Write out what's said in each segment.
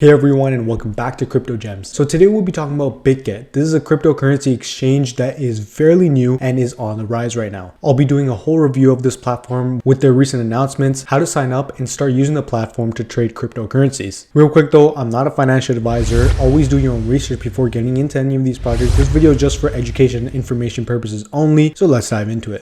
Hey everyone, and welcome back to Crypto Gems. So today we'll be talking about Bitget. This is a cryptocurrency exchange that is fairly new and is on the rise right now. I'll be doing a whole review of this platform with their recent announcements, how to sign up and start using the platform to trade cryptocurrencies. Real quick though, I'm not a financial advisor. Always do your own research before getting into any of these projects. This video is just for education and information purposes only, so let's dive into it.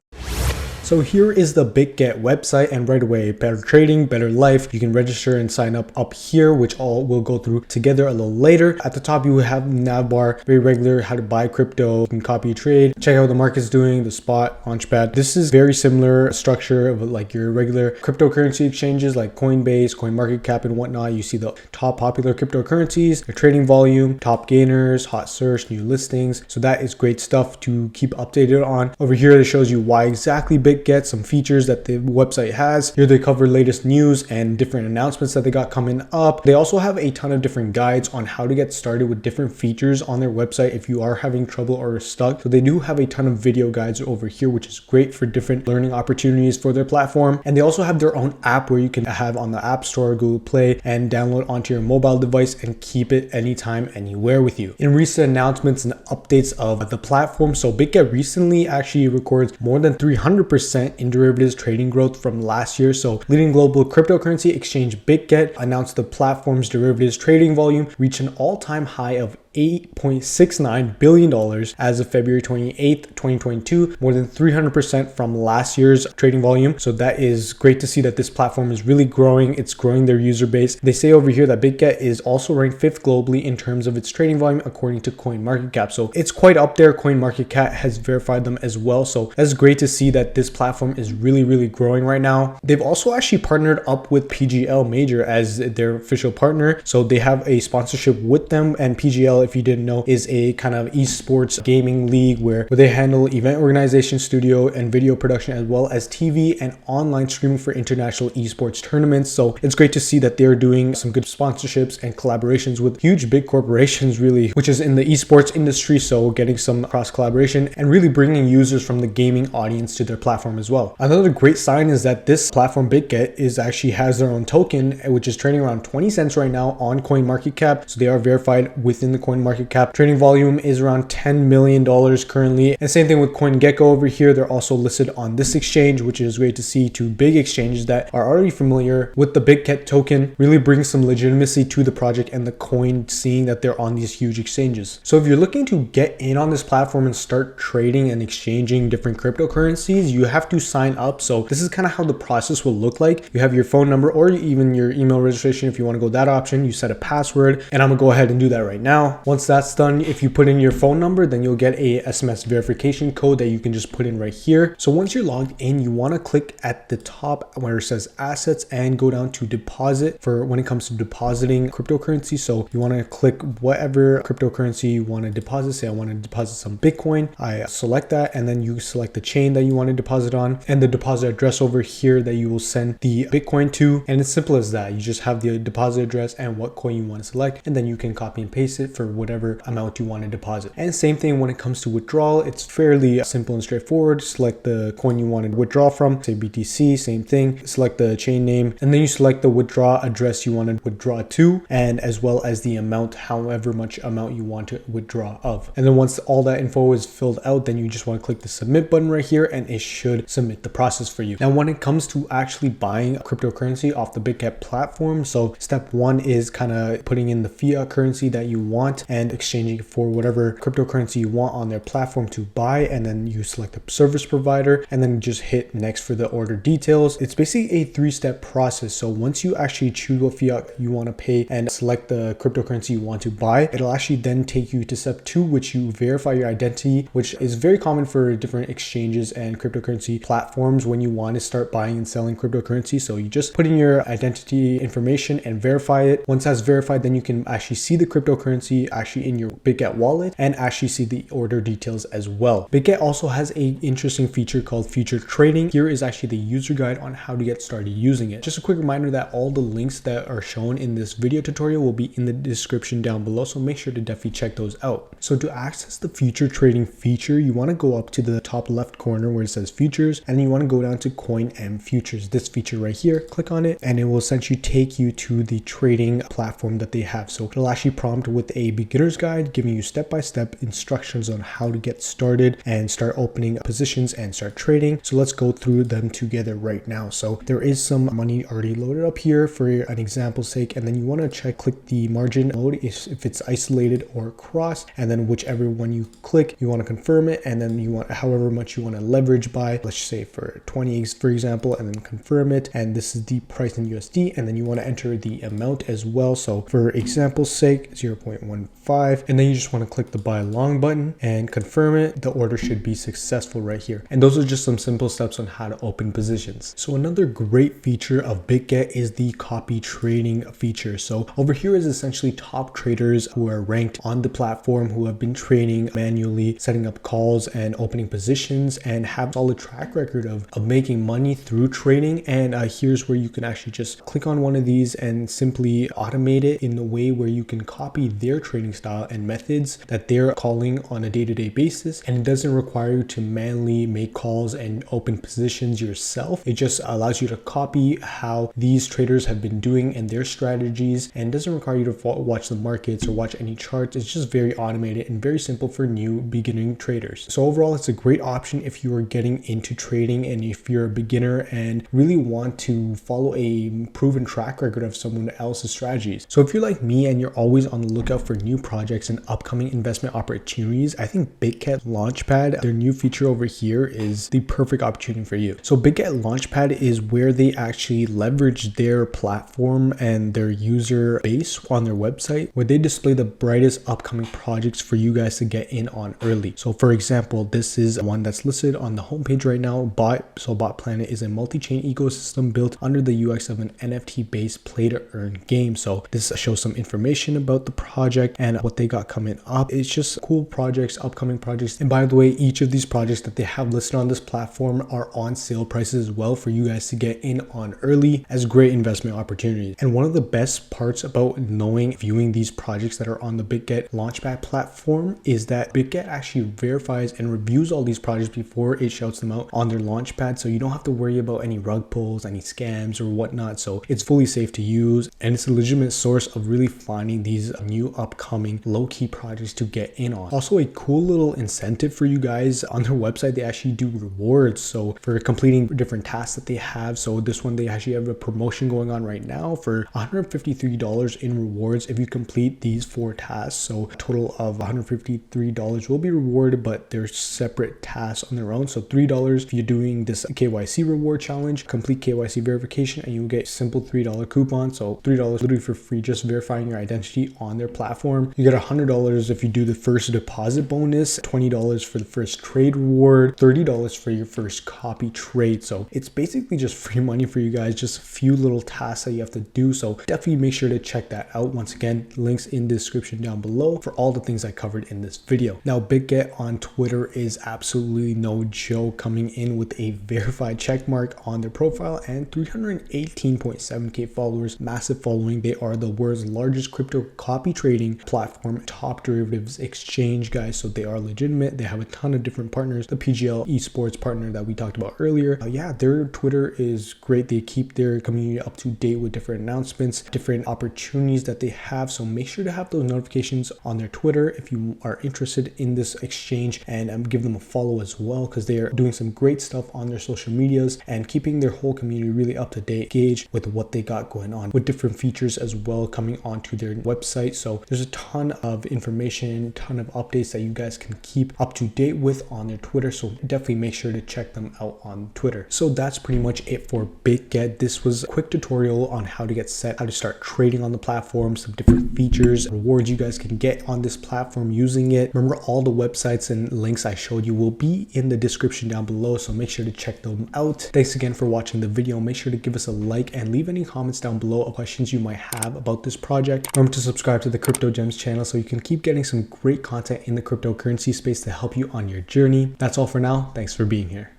So here is the Bitget website, and right away, better trading, better life. You can register and sign up here, which all we'll go through together a little later. At the top, you have nav bar, very regular, how to buy crypto, you can copy trade, check out what the market's doing, the spot, launchpad. This is very similar structure of like your regular cryptocurrency exchanges like Coinbase, CoinMarketCap, and whatnot. You see the top popular cryptocurrencies, the trading volume, top gainers, hot search, new listings. So that is great stuff to keep updated on. Over here, it shows you why exactly Bitget, some features that the website has. Here they cover latest news and different announcements that they got coming up. They also have a ton of different guides on how to get started with different features on their website if you are having trouble or stuck. So they do have a ton of video guides over here, which is great for different learning opportunities for their platform. And they also have their own app where you can have on the App Store, Google Play, and download onto your mobile device and keep it anytime, anywhere with you. In recent announcements and updates of the platform, so Bitget recently actually records more than 300% in derivatives trading growth from last year. So leading global cryptocurrency exchange Bitget announced the platform's derivatives trading volume reached an all-time high of $8.69 billion as of February 28th, 2022, more than 300% from last year's trading volume. So that is great to see that this platform is really growing. It's growing their user base. They say over here that Bitget is also ranked 5th globally in terms of its trading volume according to CoinMarketCap. So it's quite up there. CoinMarketCap has verified them as well. So that's great to see that this platform is really growing right now. They've also actually partnered up with PGL Major as their official partner. So they have a sponsorship with them, and PGL, if you didn't know, is a kind of esports gaming league where they handle event organization, studio and video production, as well as TV and online streaming for international esports tournaments. So it's great to see that they're doing some good sponsorships and collaborations with huge big corporations, really, which is in the esports industry. So getting some cross collaboration and really bringing users from the gaming audience to their platform as well. Another great sign is that this platform Bitget actually has their own token, which is trading around 20 cents right now on CoinMarketCap. So they are verified within the CoinMarketCap. Trading volume is around $10 million currently. And same thing with CoinGecko over here. They're also listed on this exchange, which is great to see. Two big exchanges that are already familiar with the Bitget token really brings some legitimacy to the project and the coin, seeing that they're on these huge exchanges. So if you're looking to get in on this platform and start trading and exchanging different cryptocurrencies, you have to sign up. So this is kind of how the process will look like. You have your phone number or even your email registration. If you want to go that option, you set a password, and I'm gonna go ahead and do that right now. Once that's done, if you put in your phone number, then you'll get a SMS verification code that you can just put in right here. So once you're logged in, you want to click at the top where it says assets and go down to deposit for when it comes to depositing cryptocurrency. So you want to click whatever cryptocurrency you want to deposit. Say I want to deposit some Bitcoin. I select that, and then you select the chain that you want to deposit on and the deposit address over here that you will send the Bitcoin to. And it's simple as that. You just have the deposit address and what coin you want to select, and then you can copy and paste it for whatever amount you want to deposit. And same thing when it comes to withdrawal, it's fairly simple and straightforward. Select the coin you want to withdraw from, say BTC, same thing. Select the chain name, and then you select the withdraw address you want to withdraw to, and as well as the amount, however much amount you want to withdraw of. And then once all that info is filled out, then you just want to click the submit button right here, and it should submit the process for you. Now, when it comes to actually buying cryptocurrency off the Bitget platform, so step one is kind of putting in the fiat currency that you want and exchanging it for whatever cryptocurrency you want on their platform to buy, and then you select the service provider and then just hit next for the order details. It's basically a 3-step process. So once you actually choose what fiat you want to pay and select the cryptocurrency you want to buy, it'll actually then take you to step 2, which you verify your identity, which is very common for different exchanges and cryptocurrency platforms when you want to start buying and selling cryptocurrency. So you just put in your identity information and verify it. Once that's verified, then you can actually see the cryptocurrency be actually in your Bitget wallet and actually see the order details as well. Bitget also has an interesting feature called future trading. Here is actually the user guide on how to get started using it. Just a quick reminder that all the links that are shown in this video tutorial will be in the description down below, so make sure to definitely check those out. So to access the future trading feature, you want to go up to the top left corner where it says futures, and you want to go down to coin and futures, this feature right here. Click on it and it will essentially take you to the trading platform that they have. So it'll actually prompt with a beginner's guide giving you step-by-step instructions on how to get started and start opening positions and start trading. So let's go through them together right now. So there is some money already loaded up here for an example's sake, and then you want to click the margin mode if it's isolated or cross, and then whichever one you click, you want to confirm it, and then you want however much you want to leverage by, let's say for 20 for example, and then confirm it. And this is the price in USD, and then you want to enter the amount as well. So for example's sake, 0.15, and then you just want to click the buy long button and confirm it. The order should be successful right here. And those are just some simple steps on how to open positions. So another great feature of Bitget is the copy trading feature. So over here is essentially top traders who are ranked on the platform, who have been trading manually, setting up calls and opening positions, and have a solid track record of making money through trading. And here's where you can actually just click on one of these and simply automate it in a way where you can copy their trading style and methods that they're calling on a day-to-day basis. And it doesn't require you to manually make calls and open positions yourself. It just allows you to copy how these traders have been doing and their strategies, and doesn't require you to watch the markets or watch any charts. It's just very automated and very simple for new beginning traders. So overall, it's a great option if you are getting into trading and if you're a beginner and really want to follow a proven track record of someone else's strategies. So if you're like me and you're always on the lookout for new projects and upcoming investment opportunities, I think Bitget Launchpad, their new feature over here, is the perfect opportunity for you. So Bitget Launchpad is where they actually leverage their platform and their user base on their website, where they display the brightest upcoming projects for you guys to get in on early. So for example, this is one that's listed on the homepage right now. Bot Planet is a multi-chain ecosystem built under the UX of an NFT-based play-to-earn game. So this shows some information about the project and what they got coming up. It's just cool projects, upcoming projects. And by the way, each of these projects that they have listed on this platform are on sale prices as well for you guys to get in on early as great investment opportunities. And one of the best parts about viewing these projects that are on the Bitget Launchpad platform is that Bitget actually verifies and reviews all these projects before it shouts them out on their Launchpad. So you don't have to worry about any rug pulls, any scams or whatnot. So it's fully safe to use, and it's a legitimate source of really finding these new upcoming low-key projects to get in on. Also, a cool little incentive for you guys on their website, they actually do rewards. So for completing different tasks that they have. So this one, they actually have a promotion going on right now for $153 in rewards if you complete these 4 tasks. So a total of $153 will be rewarded, but they're separate tasks on their own. So $3 if you're doing this KYC reward challenge, complete KYC verification, and you'll get simple $3 coupon. So $3 literally for free, just verifying your identity on their platform. You get $100 if you do the first deposit bonus, $20 for the first trade reward, $30 for your first copy trade. So it's basically just free money for you guys, just a few little tasks that you have to do. So definitely make sure to check that out. Once again, links in the description down below for all the things I covered in this video. Now, Bitget on Twitter is absolutely no joke, coming in with a verified check mark on their profile and 318.7k followers, massive following. They are the world's largest crypto copy trading platform, top derivatives exchange, guys. So they are legitimate. They have a ton of different partners. The PGL esports partner that we talked about earlier. Yeah, their Twitter is great. They keep their community up to date with different announcements, different opportunities that they have. So make sure to have those notifications on their Twitter if you are interested in this exchange, and give them a follow as well, because they are doing some great stuff on their social medias and keeping their whole community really up to date, engaged with what they got going on, with different features as well coming onto their website. So there's a ton of information, ton of updates that you guys can keep up to date with on their Twitter. So definitely make sure to check them out on Twitter. So that's pretty much it for Bitget. This was a quick tutorial on how to get set, how to start trading on the platform, some different features, rewards you guys can get on this platform using it. Remember, all the websites and links I showed you will be in the description down below, so make sure to check them out. Thanks again for watching the video. Make sure to give us a like and leave any comments down below of questions you might have about this project. Remember to subscribe to the Crypto Gems channel so you can keep getting some great content in the cryptocurrency space to help you on your journey. That's all for now. Thanks for being here.